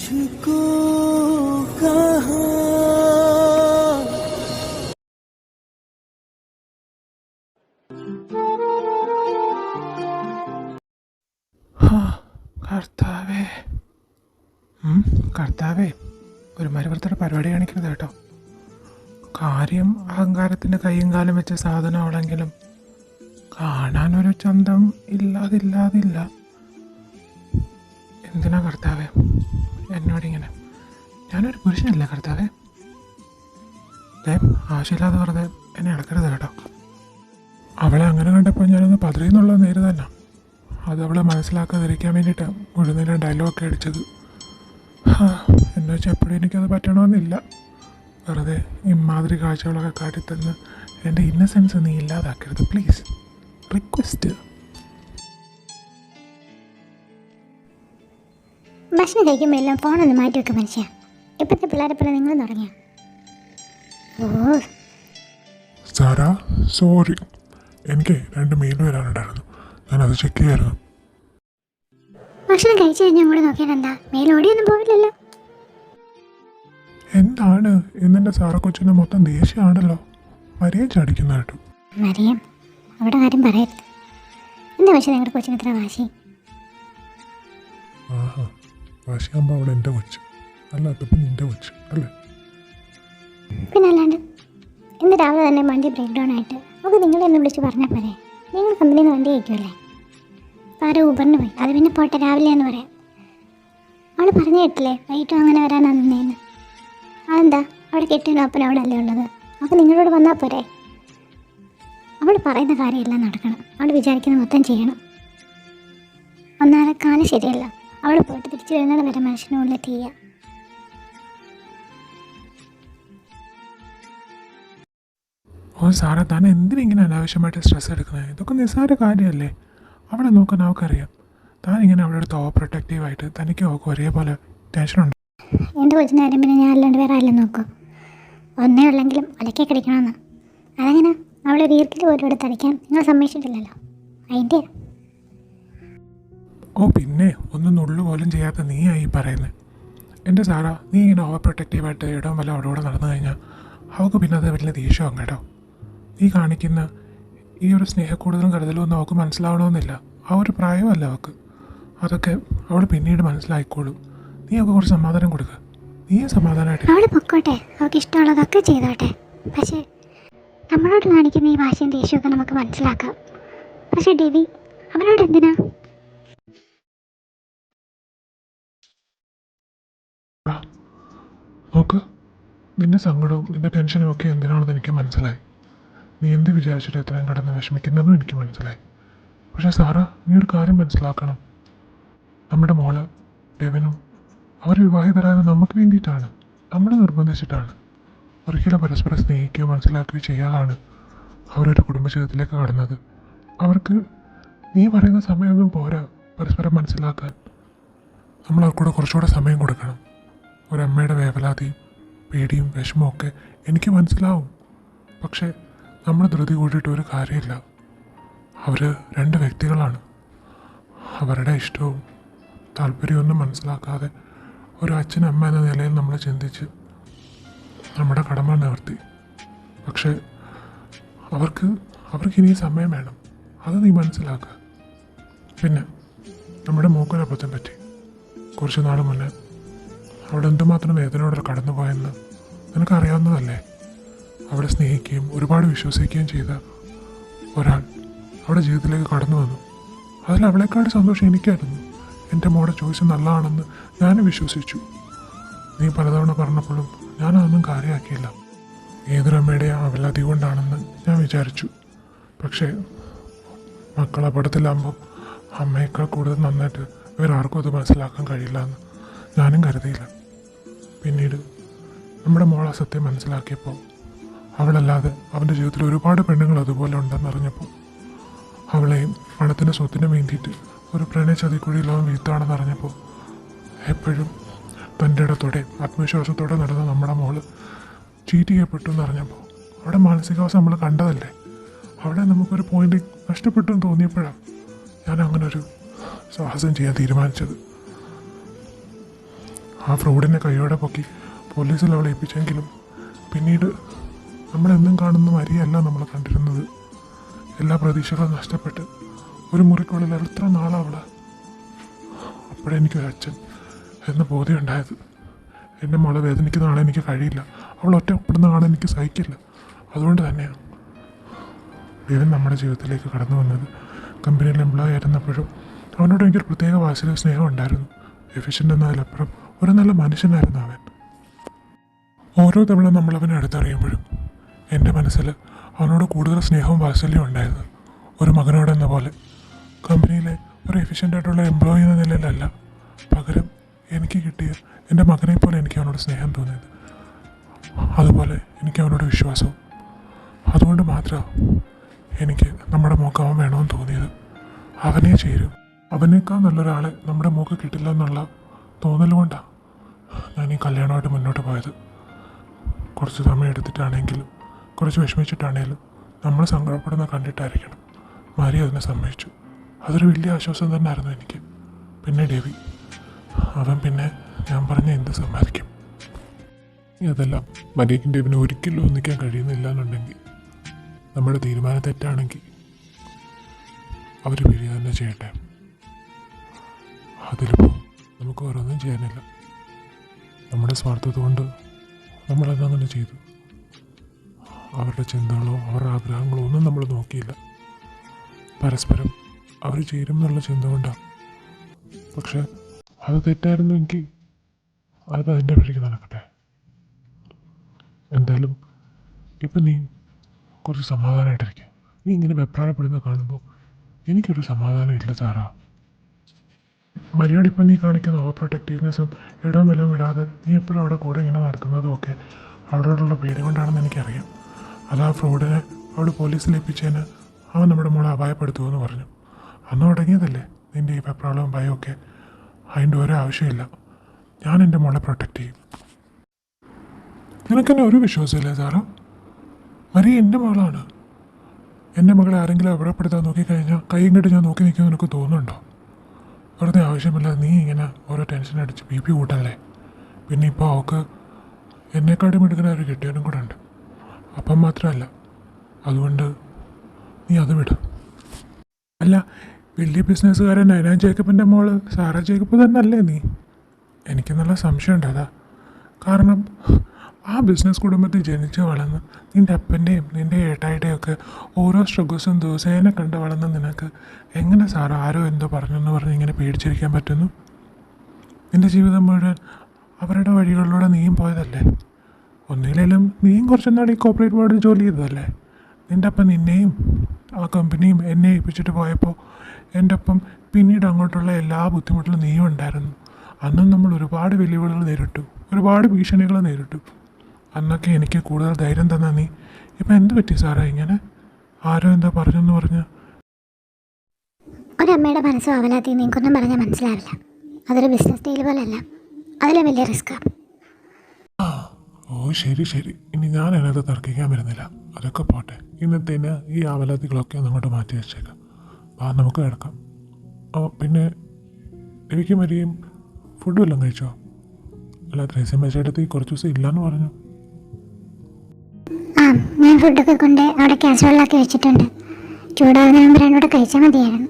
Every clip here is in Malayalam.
मुझको कहाँ കർത്താവേ കർത്താവേ ഒരുമാതിരി പുറത്തോടെ പരിപാടി കാണിക്കരുത് കേട്ടോ. കാര്യം അഹങ്കാരത്തിൻ്റെ കൈയും കാലം വെച്ച സാധനമാണെങ്കിലും കാണാനൊരു ചന്തം ഇല്ലാതില്ല. എന്തിനാ കർത്താവേ എന്നോടിങ്ങനെ? ഞാനൊരു പുരുഷനല്ലേ കർത്താവേ? ആവശ്യമില്ലാതെ വെറുതെ എന്നെ ഇളക്കരുത് കേട്ടോ. അവളെ അങ്ങനെ കണ്ടപ്പോൾ ഞാനൊന്ന് പതറിയെന്നുള്ള നേര് തന്നെ. അത് അവളെ മനസ്സിലാക്കാതിരിക്കാൻ വേണ്ടിയിട്ടാണ് മുഴുവൻ ഡയലോഗൊക്കെ അടിച്ചത്. എന്ന് വെച്ചാൽ എപ്പോഴും എനിക്കത് പറ്റണമെന്നില്ല. വെറുതെ ഇമാതിരി കാഴ്ചകളൊക്കെ കാട്ടിത്തന്ന് എൻ്റെ ഇന്നസെൻസ് നീ ഇല്ലാതാക്കരുത് പ്ലീസ്, റിക്വസ്റ്റ്. ഭക്ഷണം കഴിക്കുമ്പോൾ എല്ലാം ഫോണൊന്ന് മാറ്റി വെക്കുക മനുഷ്യ. ഇപ്പോഴത്തെ പിള്ളേരെ പോലെ നിങ്ങൾ തുടങ്ങിയ. സാറാ സോറി, എനിക്ക് 2 മെയിൽ വരാനുണ്ടായിരുന്നു, ഞാനത് ചെക്ക് ചെയ്യായിരുന്നു. ഭക്ഷണം കഴിച്ചു കഴിഞ്ഞാൽ അങ്ങോട്ട് നോക്കിയാൽ എന്താ, മേലോടിയൊന്നും പോവില്ലല്ലോ. എന്താണ് ഇന്നെൻ്റെ സാറ കൊച്ചിന് മൊത്തം ദേഷ്യമാണല്ലോ, മരിയ ചടിക്കുന്ന കേട്ടു. മറിയം അവിടെ കാര്യം പറയരുത്. എന്താ പക്ഷേ നിങ്ങളുടെ കൊച്ചിന് ഇത്ര വാശി? ആഹാ, വാശിയാകുമ്പോൾ അവിടെ എൻ്റെ കൊച്ച്, അല്ലാത്തപ്പോൾ നിൻ്റെ കൊച്ച് അല്ലേ? പിന്നെ അല്ലാണ്ട് ഇന്ന് രാവിലെ തന്നെ വണ്ടി ബ്രേക്ക് ഡൗൺ ആയിട്ട് നമുക്ക് നിങ്ങൾ എന്നെ വിളിച്ച് പറഞ്ഞാൽ പോരെ. നിങ്ങൾ കമ്പനിയിൽ നിന്ന് വണ്ടി കഴിക്കുമല്ലേ? ആരോ ഊബറിന് പോയി, അത് പിന്നെ പോട്ടെ, രാവിലെ എന്ന് പറയാം. അവൾ പറഞ്ഞു കേട്ടില്ലേ വൈകിട്ടും അങ്ങനെ വരാനാണെന്നേന്ന്. അതെന്താ അവിടെ കെട്ടിനും അപ്പനും അവിടെ അല്ലേ ഉള്ളത്? അപ്പോൾ നിങ്ങളോട് വന്നാൽ പോരെ. അവൾ പറയുന്ന കാര്യമെല്ലാം നടക്കണം, അവൾ വിചാരിക്കുന്ന മൊത്തം ചെയ്യണം. ഒന്നാമത് കാലം ശരിയല്ല, അവൾ പോയിട്ട് തിരിച്ചു വരുന്നത് വരെ മനുഷ്യനുള്ളിൽ തീയ. ഓ സാറേ, താൻ എന്തിനിങ്ങനെ അനാവശ്യമായിട്ട് സ്ട്രെസ് എടുക്കുന്നത്? ഇതൊക്കെ നിസ്സാര കാര്യമല്ലേ. അവളെ നോക്കാൻ അവൾക്കറിയാം. താൻ ഇങ്ങനെ അവളുടെ അടുത്ത് ഓവർ പ്രൊട്ടക്റ്റീവായിട്ട് തനിക്കും അവൾക്ക് ഒരേപോലെ ടെൻഷനുണ്ട്. എൻ്റെ കൊച്ചിൻ്റെ കാര്യം പിന്നെ ഞാൻ അല്ലാണ്ട് വേറെ ആരെല്ലാം നോക്കും. ഒന്നേ ഉള്ളെങ്കിലും ഒലക്കെ കടിക്കണമെന്ന്. അതങ്ങനെ അവളെ വീർക്കിൽ പോലും എടുത്ത് അടിക്കാൻ നിങ്ങൾ സമ്മതിച്ചിട്ടില്ലല്ലോ, അതിൻ്റെ. ഓ പിന്നെ ഒന്നും നുള്ളു പോലും ചെയ്യാത്ത നീയായി പറയുന്നത്. എൻ്റെ സാറാ, നീ ഇങ്ങനെ ഓവർ പ്രൊട്ടക്റ്റീവായിട്ട് ഇടവും വല്ല അവിടെ നടന്നു കഴിഞ്ഞാൽ അവൾക്ക് പിന്നെ അത് വലിയ ദേഷ്യമാകും കേട്ടോ. നീ കാണിക്കുന്ന ഈ ഒരു സ്നേഹക്കൂടുതലും കരുതലും ഒന്നും അവൾക്ക് മനസ്സിലാവണമെന്നില്ല. ആ ഒരു പ്രായമല്ല അവൾക്ക്. അതൊക്കെ അവൾ പിന്നീട് മനസ്സിലായിക്കോളും. നീ അവൾക്ക് കുറച്ച് സമാധാനം കൊടുക്കുക. നീ സമാധാനമായിട്ട് അവൾ പൊക്കോട്ടെ, അവൾക്ക് ഇഷ്ടമുള്ളതൊക്കെ ചെയ്തോട്ടെ. പക്ഷേ നമ്മളോട് കാണിക്കുന്ന ഈ വാശിയും ദേഷ്യമൊക്കെ നമുക്ക് മനസ്സിലാക്കാം. പക്ഷേ ഡെവി അവനോട് എന്തിനാ? നോക്ക്, നിന്റെ സങ്കടവും നിന്റെ ടെൻഷനും ഒക്കെ എന്തിനാണെന്ന് എനിക്ക് മനസ്സിലായി. നീ എന്ത് വിചാരിച്ചിട്ട് എത്രയും കടന്ന് വിഷമിക്കുന്നതെന്നും എനിക്ക് മനസ്സിലായി. പക്ഷേ സാറാ, നീ ഒരു കാര്യം മനസ്സിലാക്കണം. നമ്മുടെ മോള് ഡെവിനും അവർ വിവാഹിതരായത് നമുക്ക് വേണ്ടിയിട്ടാണ്, നമ്മളെ നിർബന്ധിച്ചിട്ടാണ്. ഒരിക്കലും പരസ്പരം സ്നേഹിക്കുകയോ മനസ്സിലാക്കുകയോ ചെയ്യാതാണ് അവരൊരു കുടുംബജീവിതത്തിലേക്ക് കടന്നത്. അവർക്ക് നീ പറയുന്ന സമയമൊന്നും പോരാ പരസ്പരം മനസ്സിലാക്കാൻ. നമ്മൾ അവർക്കൂടെ കുറച്ചുകൂടെ സമയം കൊടുക്കണം. ഒരമ്മയുടെ വേവലാതിയും പേടിയും വിഷമവും ഒക്കെ എനിക്ക് മനസ്സിലാവും. പക്ഷേ നമ്മൾ ധൃതി കൂടിയിട്ട് ഒരു കാര്യമില്ല. അവർ 2 വ്യക്തികളാണ്. അവരുടെ ഇഷ്ടവും താല്പര്യമൊന്നും മനസ്സിലാക്കാതെ ഒരു അച്ഛനമ്മ എന്ന നിലയിൽ നമ്മൾ ചിന്തിച്ച് നമ്മുടെ കടമ നിവർത്തി. പക്ഷേ അവർക്ക് ഇനി സമയം വേണം, അത് നീ മനസ്സിലാക്കുക. പിന്നെ നമ്മുടെ മൂക്കൊരബദ്ധം പറ്റി. കുറച്ച് നാൾ മുന്നേ അവിടെ എന്തുമാത്രം വേദനയോടെ കടന്നുപോയെന്ന് നിനക്കറിയാവുന്നതല്ലേ. അവളെ സ്നേഹിക്കുകയും ഒരുപാട് വിശ്വസിക്കുകയും ചെയ്ത ഒരാൾ അവിടെ ജീവിതത്തിലേക്ക് കടന്നു വന്നു. അതിൽ അവളെക്കാട് സന്തോഷം എനിക്കായിരുന്നു. എൻ്റെ മോടെ ചോയ്സ് നല്ലതാണെന്ന് ഞാനും വിശ്വസിച്ചു. നീ പലതവണ പറഞ്ഞപ്പോഴും ഞാനതൊന്നും കാര്യമാക്കിയില്ല. ഏതൊരമ്മയുടെയും അവലതി കൊണ്ടാണെന്ന് ഞാൻ വിചാരിച്ചു. പക്ഷേ മക്കൾ അപകടത്തിലാകുമ്പോൾ അമ്മയേക്കാൾ കൂടുതൽ നന്നായിട്ട് വേറെ ആർക്കും അത് മനസ്സിലാക്കാൻ കഴിയില്ല എന്ന് ഞാനും കരുതിയില്ല. പിന്നീട് നമ്മുടെ മോളെ സത്യം മനസ്സിലാക്കിയപ്പോൾ, അവളല്ലാതെ അവൻ്റെ ജീവിതത്തിൽ ഒരുപാട് പെണ്ണുങ്ങൾ അതുപോലെ ഉണ്ടെന്നറിഞ്ഞപ്പോൾ, അവളെയും പണത്തിൻ്റെ സ്വത്തിനും വേണ്ടിയിട്ട് ഒരു പ്രണയചതിക്കുഴിയിൽ അവൻ വീഴ്ത്താണെന്ന് അറിഞ്ഞപ്പോൾ, എപ്പോഴും തൻ്റെ ഇടത്തോടെ ആത്മവിശ്വാസത്തോടെ നടന്ന നമ്മുടെ മോള് ചീറ്റ് ചെയ്യപ്പെട്ടു എന്നറിഞ്ഞപ്പോൾ, അവിടെ മാനസികാവസ്ഥ നമ്മൾ കണ്ടതല്ലേ. അവിടെ നമുക്കൊരു പോയിന്റ് നഷ്ടപ്പെട്ടു എന്ന് തോന്നിയപ്പോഴാണ് ഞാൻ അങ്ങനെ ഒരു സാഹസം ചെയ്യാൻ തീരുമാനിച്ചത്. ആ ഫ്രോഡിനെ കൈയോടെ പൊക്കി പോലീസിൽ അവളെ ഏൽപ്പിച്ചെങ്കിലും പിന്നീട് നമ്മളെന്നും കാണുന്ന മരിയല്ല നമ്മൾ കണ്ടിരുന്നത്. എല്ലാ പ്രതീക്ഷകളും നഷ്ടപ്പെട്ട് ഒരു മുറിക്കുള്ളിൽ എത്ര നാളവള്. അപ്പോഴെനിക്കൊരു അച്ഛൻ എന്ന ബോധ്യം ഉണ്ടായത്. എൻ്റെ മോളെ വേദനിക്കുന്ന കാണാൻ എനിക്ക് കഴിയില്ല, അവൾ ഒറ്റപ്പെടുന്ന കാണാൻ എനിക്ക് സഹിക്കില്ല. അതുകൊണ്ട് തന്നെയാണ് ദേവൻ നമ്മുടെ ജീവിതത്തിലേക്ക് കടന്നു വന്നത്. കമ്പനിയിൽ എംപ്ലോയി ആയിരുന്നപ്പോഴും അവനോട് എനിക്കൊരു പ്രത്യേക വാത്സല്യ സ്നേഹം ഉണ്ടായിരുന്നു. എഫിഷ്യൻ്റ് എന്നതിലപ്പുറം ഒരു നല്ല മനുഷ്യനായിരുന്നു അവൻ. ഓരോ തവണ നമ്മൾ അവനെ അടുത്തറിയുമ്പോഴും എൻ്റെ മനസ്സിൽ അവനോട് കൂടുതൽ സ്നേഹവും വാത്സല്യവും ഉണ്ടായിരുന്നു. ഒരു മകനോടെന്ന പോലെ. കമ്പനിയിലെ ഒരു എഫിഷ്യൻ്റ് ആയിട്ടുള്ള എംപ്ലോയി എന്ന നിലയിലല്ല, പകരം എനിക്ക് കിട്ടിയ എൻ്റെ മകനെ പോലെ എനിക്ക് അവനോട് സ്നേഹം തോന്നിയത്. അതുപോലെ എനിക്ക് അവനോട് വിശ്വാസവും. അതുകൊണ്ട് മാത്രം എനിക്ക് നമ്മുടെ മോക്ക് അവൻ വേണമെന്ന് തോന്നിയത്. അവനെ ചേരും, അവനേക്കാൾ നല്ലൊരാളെ നമ്മുടെ മോക്ക് കിട്ടില്ല എന്നുള്ള തോന്നൽ കൊണ്ടാണ് ഞാൻ ഈ കല്യാണമായിട്ട് മുന്നോട്ട് പോയത്. കുറച്ച് സമയം എടുത്തിട്ടാണെങ്കിലും കുറച്ച് വിഷമിച്ചിട്ടാണെങ്കിലും നമ്മൾ സങ്കടപ്പെടുന്ന കണ്ടിട്ടായിരിക്കണം. മാരി അതിനെ സമ്മതിച്ചു. അതൊരു വലിയ ആശ്വാസം തന്നെയായിരുന്നു എനിക്ക്. പിന്നെ രവി, അവൻ പിന്നെ ഞാൻ പറഞ്ഞ എന്ത് സമ്മതിക്കും. അതെല്ലാം മരിയക്കും രവിനെ ഒരിക്കലും ഒന്നിക്കാൻ കഴിയുന്നില്ല എന്നുണ്ടെങ്കിൽ, നമ്മുടെ തീരുമാനം തെറ്റാണെങ്കിൽ അവർ പിരിയ തന്നെ ചെയ്യട്ടെ. അതിലിപ്പോൾ നമുക്ക് വേറൊന്നും ചെയ്യാനില്ല. നമ്മുടെ സ്വാർത്ഥത കൊണ്ട് നമ്മളതങ്ങനെ ചെയ്തു. അവരുടെ ചിന്തകളോ അവരുടെ ആഗ്രഹങ്ങളോ ഒന്നും നമ്മൾ നോക്കിയില്ല. പരസ്പരം അവർ ചേരും എന്നുള്ള ചിന്ത കൊണ്ടാണ്. പക്ഷെ അത് തെറ്റായിരുന്നുവെങ്കിൽ അത് അതിൻ്റെ വഴിക്ക് നടക്കട്ടെ. എന്തായാലും ഇപ്പം നീ കുറച്ച് സമാധാനമായിട്ടിരിക്കുക. നീ ഇങ്ങനെ വെപ്രാളപ്പെടുന്ന കാണുമ്പോൾ എനിക്കൊരു സമാധാനം ഇല്ല സാറാ. മര്യാദ ഇപ്പം നീ കാണിക്കുന്ന ഓവർ പ്രൊട്ടക്റ്റീവ്നെസ്സും ഇടവും വല്ലതും വിടാതെ നീ എപ്പോഴും അവിടെ കൂടെ ഇങ്ങനെ നടക്കുന്നതും ഒക്കെ അവളോടുള്ള പേടി കൊണ്ടാണെന്ന് എനിക്കറിയാം. അത് ആ ഫ്രോഡിനെ അവൾ പോലീസിൽ ഏൽപ്പിച്ചതിന് അവൻ നമ്മുടെ മോളെ അപായപ്പെടുത്തുമെന്ന് പറഞ്ഞു. അന്ന് തുടങ്ങിയതല്ലേ നിൻ്റെ ഈ വെപ്രാളവും ഭയമൊക്കെ. അതിൻ്റെ ഓരോ ആവശ്യമില്ല. ഞാൻ എൻ്റെ മോളെ പ്രൊട്ടക്റ്റ് ചെയ്യും. നിനക്കെന്നെ ഒരു വിശ്വാസമില്ലേ സാറാ? മരിയ എൻ്റെ മകളാണ്. എൻ്റെ മകളെ ആരെങ്കിലും അപകടപ്പെടുത്താൻ നോക്കിക്കഴിഞ്ഞാൽ കൈയും കെട്ട് ഞാൻ നോക്കി നിൽക്കുമെന്ന് നിനക്ക് തോന്നുന്നുണ്ടോ? വെറുതെ ആവശ്യമില്ലാതെ നീ ഇങ്ങനെ ഓരോ ടെൻഷൻ അടിച്ച് ബി പി കൂട്ടല്ലേ. പിന്നെ ഇപ്പോൾ അവൾക്ക് എന്നെക്കാട്ടും എടുക്കുന്ന ഒരു കെട്ടിയവനും കൂടെ ഉണ്ട്. അപ്പം മാത്രമല്ല, അതുകൊണ്ട് നീ അത് വിടും. അല്ല, വലിയ ബിസിനസ്സുകാരൻ നൈനാൻ ജേക്കബിൻ്റെ മോള് സാറ ജേക്കബ് തന്നെ അല്ലേ നീ? എനിക്ക് നല്ല സംശയമുണ്ട്. അതാ കാരണം ആ ബിസിനസ് കുടുംബത്തിൽ ജനിച്ച് വളർന്ന് നിൻ്റെ അപ്പൻ്റെയും നിൻ്റെ ഏട്ടായുടെയും ഒക്കെ ഓരോ സ്ട്രഗിൾസും ദിവസേന കണ്ട് വളർന്ന് നിനക്ക് എങ്ങനെ സാർ ആരോ എന്തോ പറഞ്ഞെന്ന് പറഞ്ഞ് ഇങ്ങനെ പേടിച്ചിരിക്കാൻ പറ്റുന്നു? നിൻ്റെ ജീവിതം മുഴുവൻ അവരുടെ വഴികളിലൂടെ നീയും പോയതല്ലേ. ഒന്നിലേലും നീയും കുറച്ച് നാൾ ഈ കോർപ്പറേറ്റ് ബോർഡിൽ ജോലി ചെയ്തതല്ലേ. നിൻ്റെ അപ്പം നിന്നെയും ആ കമ്പനിയും എന്നെ ഏൽപ്പിച്ചിട്ട് പോയപ്പോൾ എൻ്റെ ഒപ്പം പിന്നീട് അങ്ങോട്ടുള്ള എല്ലാ ബുദ്ധിമുട്ടിലും നീയും ഉണ്ടായിരുന്നു. അന്നും നമ്മൾ ഒരുപാട് വെല്ലുവിളികൾ നേരിട്ടു, ഒരുപാട് ഭീഷണികൾ നേരിട്ടു. അന്നൊക്കെ എനിക്ക് കൂടുതൽ ധൈര്യം തന്ന നീ ഇപ്പം എന്ത് പറ്റി സാറേ ഇങ്ങനെ? ആരോ എന്താ പറഞ്ഞെന്ന് പറഞ്ഞ്? ഒരമ്മയുടെ മനസ്സും അവലാത്തി നിങ്ങൾക്കൊന്നും പറഞ്ഞാൽ മനസ്സിലാവില്ല. അതൊരു ബിസിനസ് ഡീൽ പോലെയല്ല, അതിലും വലിയ റിസ്ക്കാണ്. ഓ ശരി ശരി, ഇനി ഞാൻ അതിനകത്ത് തർക്കിക്കാൻ വരുന്നില്ല. അതൊക്കെ പോട്ടെ. ഇന്നത്തേന് ഈ ആവലാതികളൊക്കെ ഒന്ന് അങ്ങോട്ട് മാറ്റി വെച്ചേക്കാം. നമുക്ക് കിടക്കാം. പിന്നെ എനിക്ക് മരിയും ഫുഡ് വല്ലതും കഴിച്ചോ? അല്ല, ത്രേസ്യം വെച്ചെടുത്ത് കുറച്ച് ദിവസം ഇല്ലയെന്ന് പറഞ്ഞു. ആ, ഞാൻ ഫുഡൊക്കെ കൊണ്ട് അവിടെ കാസറോളാക്കി വെച്ചിട്ടുണ്ട്. ചൂടാകുന്ന മുമ്പ് രണ്ടോടെ കഴിച്ചാൽ മതിയായിരുന്നു.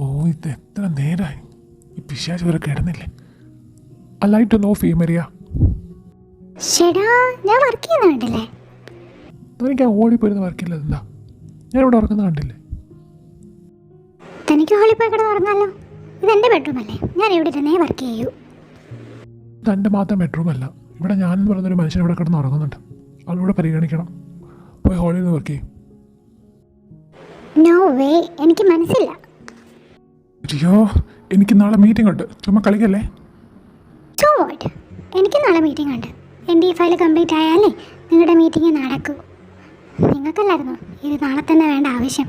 ഓ, ഇത് എത്ര നേരമായി ഈ പിശാച് വരെ കിടന്നില്ലേ? അല്ലായിട്ട് നോ ഫീമരിയ. ശരിയാ, ഞാൻ വർക്ക് ചെയ്യുന്ന കണ്ടില്ലേ? എനിക്ക് ആ ഓടിപ്പോയിരുന്ന വർക്കില്ല. എന്താ ഞാനിവിടെ ഉറങ്ങുന്ന കണ്ടില്ലേ? തനിക്ക് ഹോളിൽ പോയി കിടന്ന് ഉറങ്ങാമല്ലോ. ഇതെൻ്റെ ബെഡ്റൂം അല്ലേ, ഞാൻ ഇവിടെ ഇരുന്നേ വർക്ക് ചെയ്യൂ. തൻ്റെ മാത്രം ബെഡ്റൂം അല്ല, ഇവിടെ ഞാനെന്ന് പറയുന്നൊരു മനുഷ്യൻ ഇവിടെ കിടന്ന് ഉറങ്ങുന്നുണ്ട്. അവളിവിടെ പരിഗണിക്കണം. പോയി ഹോളിൽ നിന്ന് വർക്ക് ചെയ്യും. നോ വേ, എനിക്ക് മനസ്സില്ല. അയ്യോ, എനിക്ക് നാളെ മീറ്റിംഗ് ഉണ്ട്. ചുമ്മാ കളിക്കല്ലേ. സോ വാട്ട്, എനിക്ക് നാളെ മീറ്റിംഗ് ഉണ്ട്. എൻ്റെ ഈ ഫയൽ കംപ്ലീറ്റ് ആയാലേ നിങ്ങളുടെ മീറ്റിംഗ് നടക്കൂ. നിങ്ങൾക്കല്ലായിരുന്നു ഇത് നാളെ തന്നെ വേണ്ട ആവശ്യം.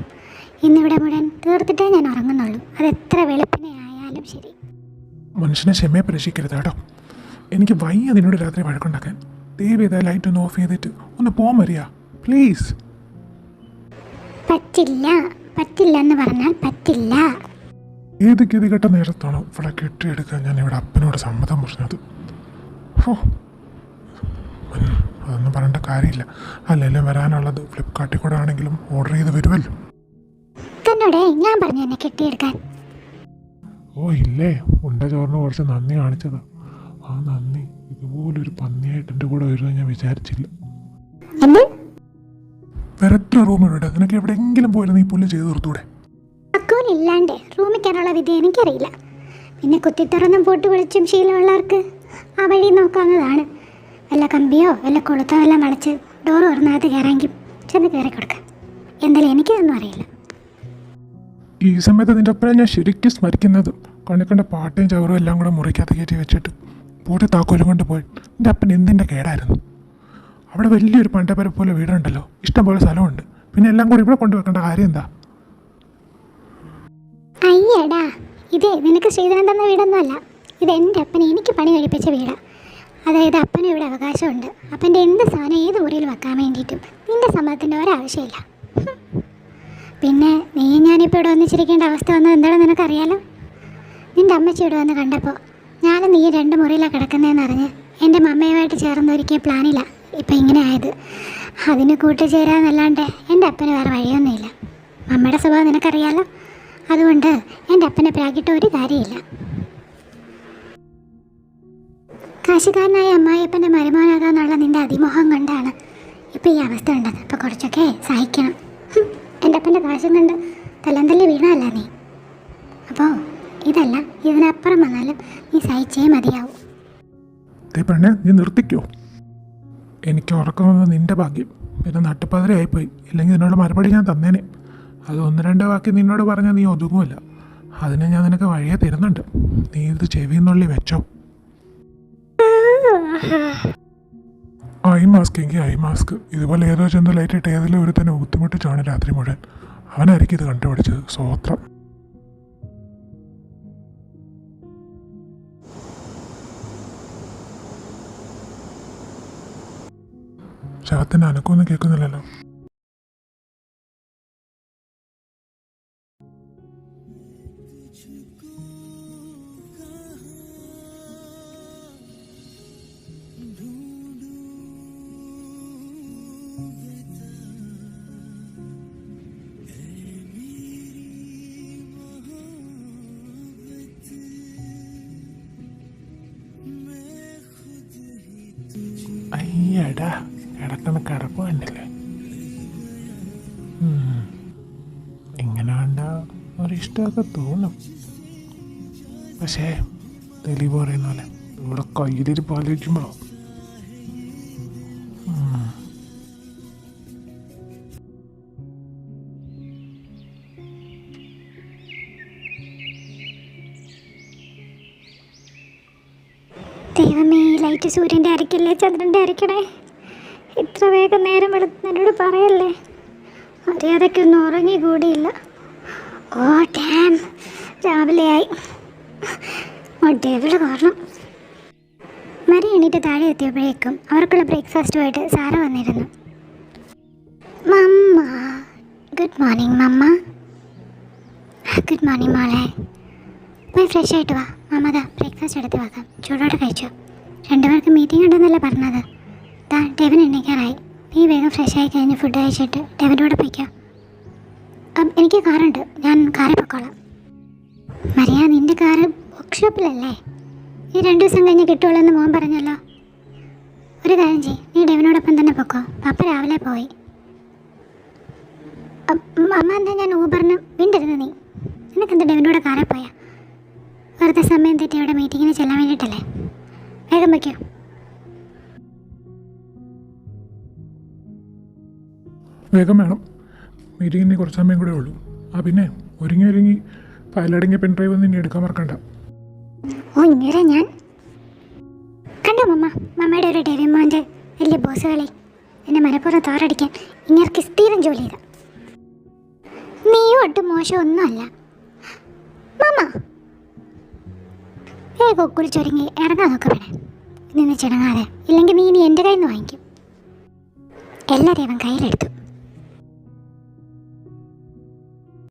ഇന്നിവിടെ മുഴുവൻ തീർത്തിട്ടേ ഞാൻ ഉറങ്ങുന്നുള്ളൂ. അത് എത്ര വെളുപ്പിനെ ആയാലും ശരി. മനുഷ്യനെ ക്ഷമയെ പരീക്ഷിക്കരുത് കേട്ടോ. എനിക്ക് വയ്യ നിന്നോട് രാത്രി വഴക്കുണ്ടാക്കാൻ. ദയവ് ചെയ്താൽ ലൈറ്റ് ഒന്ന് ഓഫ് ചെയ്തിട്ട് ഒന്ന് പോകാൻ വരിക പ്ലീസ്. പറ്റില്ല, പറ്റില്ല എന്ന് പറഞ്ഞാൽ പറ്റില്ല. ഏത് ഗതികെട്ട നേരത്താണോ ഇവിടെ കെട്ടിയെടുക്കാൻ ഞാൻ ഇവിടെ അപ്പനോട് സമ്മതം പറഞ്ഞത്? ഓ, അതൊന്നും പറയേണ്ട കാര്യമില്ല. അല്ലെങ്കിലും വരാനുള്ളത് ഫ്ലിപ്കാർട്ടിൽ കൂടെ ആണെങ്കിലും ഓർഡർ ചെയ്ത് വരുമല്ലോ. തന്നോടെ ഞാൻ പറഞ്ഞു എന്നെ കെട്ടിയെടുക്കാൻ. ഓ ഇല്ലേ, ഉണ്ട ചോറിന് കുറച്ച് നന്ദി കാണിച്ചതാ. ആ നന്ദി ഇതുപോലൊരു പന്നിയായിട്ട് എൻ്റെ കൂടെ വരുമെന്ന് ഞാൻ വിചാരിച്ചില്ല. എന്ത്? വേറെ എത്ര റൂമിലുണ്ട്? നിനക്ക് എവിടെയെങ്കിലും പോയാലും നീ പുല്ല് ചെയ്ത് തീർത്തൂടെ? അക്കൗണ്ടില്ലാണ്ട് റൂമിൽ കയറാനുള്ള വിധി എനിക്കറിയില്ല. പിന്നെ കുത്തിത്തുറന്നും പോട്ട് വിളിച്ചും ശീലമുള്ളവർക്ക് ആ വഴി നോക്കാവുന്നതാണ്. വല്ല കമ്പിയോ വല്ല കൊളുത്തോ എല്ലാം വളച്ച് ഡോറ് തുറന്നകത്ത് കയറാമെങ്കിൽ ചെന്ന് കയറി കൊടുക്കാം. എന്തായാലും എനിക്കിതൊന്നും അറിയില്ല. ഈ സമയത്ത് നിൻ്റെ ഒപ്പം ഞാൻ ശരിക്കും സ്മരിക്കുന്നത് കണ്ണിക്കണ്ട പാട്ടയും ചവറും എല്ലാം കൂടെ മുറിക്കകത്ത് കയറ്റി വെച്ചിട്ട് പോയിട്ട് താക്കോലും കൊണ്ട് പോയി എൻ്റെ അപ്പൻ എന്തിൻ്റെ കേടായിരുന്നു. അവിടെ വലിയൊരു പണ്ടപ്പര പോലെ വീടുണ്ടല്ലോ, ഇഷ്ടംപോലെ സ്ഥലമുണ്ട്. പിന്നെ എല്ലാം കൂടി ഇവിടെ കൊണ്ടുവെക്കേണ്ട കാര്യം എന്താ? അയ്യടാ, ഇതേ നിനക്ക് ശ്രീധരൻ തന്ന വീടൊന്നുമല്ല. ഇത് എൻ്റെ അപ്പനെ എനിക്ക് പണി കഴിപ്പിച്ച വീടാണ്. അതായത് അപ്പനും ഇവിടെ അവകാശമുണ്ട്. അപ്പൻ്റെ എന്ത് സാധനം ഏത് മുറിയിൽ വെക്കാൻ വേണ്ടിയിട്ടും നിൻ്റെ സമ്മതത്തിൻ്റെ ഒരാവശ്യമില്ല. പിന്നെ നീ ഞാനിപ്പോൾ ഇവിടെ ഒന്നിച്ചിരിക്കേണ്ട അവസ്ഥ വന്നത് എന്താണെന്ന് നിനക്കറിയാലോ. നിൻ്റെ അമ്മച്ചി ഇവിടെ വന്ന് കണ്ടപ്പോൾ ഞാനും നീ 2 മുറിയിലാണ് കിടക്കുന്നതെന്ന് അറിഞ്ഞ് എൻ്റെ മമ്മയുമായിട്ട് ചേർന്നൊരുക്കിയ പ്ലാനില്ല ഇപ്പം ഇങ്ങനെ ആയത്. അതിന് കൂട്ടുചേരാന്നല്ലാണ്ട് എൻ്റെ അപ്പന് വേറെ വഴിയൊന്നുമില്ല. അമ്മയുടെ സ്വഭാവം നിനക്കറിയാലോ. അതുകൊണ്ട് എൻ്റെ അപ്പനെ പ്രാഗിട്ട് ഒരു കാര്യമില്ല. കാശുകാരനായ അമ്മായിയപ്പൻ്റെ മരുമോനാകാന്നുള്ള നിൻ്റെ അതിമോഹം കൊണ്ടാണ് ഇപ്പം ഈ അവസ്ഥ ഉണ്ടത്. അപ്പോൾ കുറച്ചൊക്കെ സഹിക്കണം. എൻ്റെ അപ്പൻ്റെ കാശും കണ്ട് തല്ലി വീണല്ല നീ. അപ്പോൾ ഇതല്ല, ഇതിനപ്പുറം വന്നാലും നീ സഹിച്ചേ മതിയാവും. പെണ്ണെ, നീ നിർത്തിക്കോ. എനിക്ക് ഉറക്കം വന്നത് നിൻ്റെ ഭാഗ്യം. പിന്നെ നട്ടുപ്പതിരായിപ്പോയി. ഇല്ലെങ്കിൽ നിന്നോട് മറുപടി ഞാൻ തന്നേനെ. അത് 1-2 വാക്ക് നിന്നോട് പറഞ്ഞാൽ നീ ഒതുങ്ങുമല്ല. അതിന് ഞാൻ നിനക്ക് വഴിയെ തരുന്നുണ്ട്. നീ ഇത് ചെവിന്നുള്ളി വെച്ചോ. ഐ മാസ്ക് എങ്കിൽ ഐ മാസ്ക്. ഇതുപോലെ ഏതോ ചെന്ന് ലൈറ്റിട്ട് ഏതെങ്കിലും ഒരു തന്നെ ബുദ്ധിമുട്ടിച്ചാണ് രാത്രി മുഴുവൻ. അവനായിരിക്കും ഇത് കണ്ടുപിടിച്ചത്. സ്വോത്രം. ശവത്തിൻ്റെ അനക്കൊന്നും കേൾക്കുന്നില്ലല്ലോ. അയ്യടാ, കിടക്കണ കിടപ്പ് കണ്ടില്ലേ? ഇങ്ങനെ കണ്ട ഒരിഷ്ടമൊക്കെ തോന്നും. പക്ഷേ തെളിവ് പറയുന്ന പോലെ ഇവിടെ കയ്യിലിരിപ്പ് ആലോചിക്കുമ്പോഴോ ദൈവമേ, ലൈറ്റ് സൂര്യൻ്റെ അരക്കല്ലേ ചന്ദ്രൻ്റെ അരക്കണേ. ഇത്ര വേഗം നേരം വെളുക്കുന്നതിനോട് പറയല്ലേ. മര്യാദയ്ക്കൊന്നും ഉറങ്ങി കൂടിയില്ല. ഓ ഡാം, രാവിലെയായി. ഡെവിള് കാരണം. മരി എണീറ്റ് താഴെ എത്തിയപ്പോഴേക്കും അവർക്കുള്ള ബ്രേക്ക്ഫാസ്റ്റുമായിട്ട് സാറ വന്നിരുന്നു. മമ്മ, ഗുഡ് മോർണിംഗ് മമ്മ. ഗുഡ് മോർണിംഗ് മോളെ. പോയി ഫ്രഷ് ആയിട്ട് വാ. മമ്മതാ ബ്രേക്ക്ഫാസ്റ്റ് എടുത്ത് വെക്കാം. ചൂടോടെ കഴിച്ചോ. 2 പേർക്ക് മീറ്റിംഗ് ഉണ്ടെന്നല്ലേ പറഞ്ഞത്. ദാ ഡെവിൻ എണീക്കാറായി. നീ വേഗം ഫ്രഷ് ആയി കഴിഞ്ഞ് ഫുഡ് കഴിച്ചിട്ട് ഡെവിൻ്റെ കൂടെ പോയിക്കോ. എനിക്ക് കാറുണ്ട്, ഞാൻ കാറിൽ പൊക്കോളാം. മരിയ, നിൻ്റെ കാറ് വർക്ക്ഷോപ്പിലല്ലേ? ഈ 2 ദിവസം കഴിഞ്ഞ് കിട്ടുള്ളൂ എന്ന് മോൻ പറഞ്ഞല്ലോ. ഒരു കാര്യം ചെയ്യ്, നീ ഡെവിനോടൊപ്പം തന്നെ പൊക്കോ. പപ്പ രാവിലെ പോയി. അമ്മ എന്താ ഞാൻ ഊബറിന് വീണ്ടിരുന്നു. നീ നിനക്കെന്താ ഡെവിൻ്റെ കൂടെ കാറിൽ പോയാ? വെറുതെ സമയം തെറ്റി അവിടെ മീറ്റിങ്ങിന് ചെല്ലാൻ വേണ്ടിയിട്ടല്ലേ. വേഗം വയ്ക്കോ. വേഗം വേണം. മീറ്റിങ്ങിന് കുറച്ച് സമയം കൂടെ ഉള്ളൂ. പിന്നെ ഒരുങ്ങി ഫയലടങ്ങിയ പെൻഡ്രൈവ് നിന്നെ എടുക്കാൻ മറക്കണ്ട. ഓ ഇങ്ങനെ ഞാൻ കണ്ടോ മമ്മ, മമ്മയുടെ ഒരു ഡെവിൻ മോൻ്റെ വലിയ ബോസ് കളി. എന്നെ മനഃപൂർവ്വം തോറടിക്കാൻ ഇങ്ങർക്ക് സ്ഥിരം ജോലി ചെയ്ത. നീയും ഒട്ടും മോശമൊന്നുമല്ല മമ്മ. വേഗം കുളിച്ചൊരുങ്ങി ഇറങ്ങാൻ നോക്കണേ. ചിണങ്ങാതെ, ഇല്ലെങ്കിൽ നീ ഇനി എൻ്റെ കയ്യിൽ നിന്ന് വാങ്ങിക്കും. എല്ലാവരെയും അവൻ കയ്യിലെടുത്തു.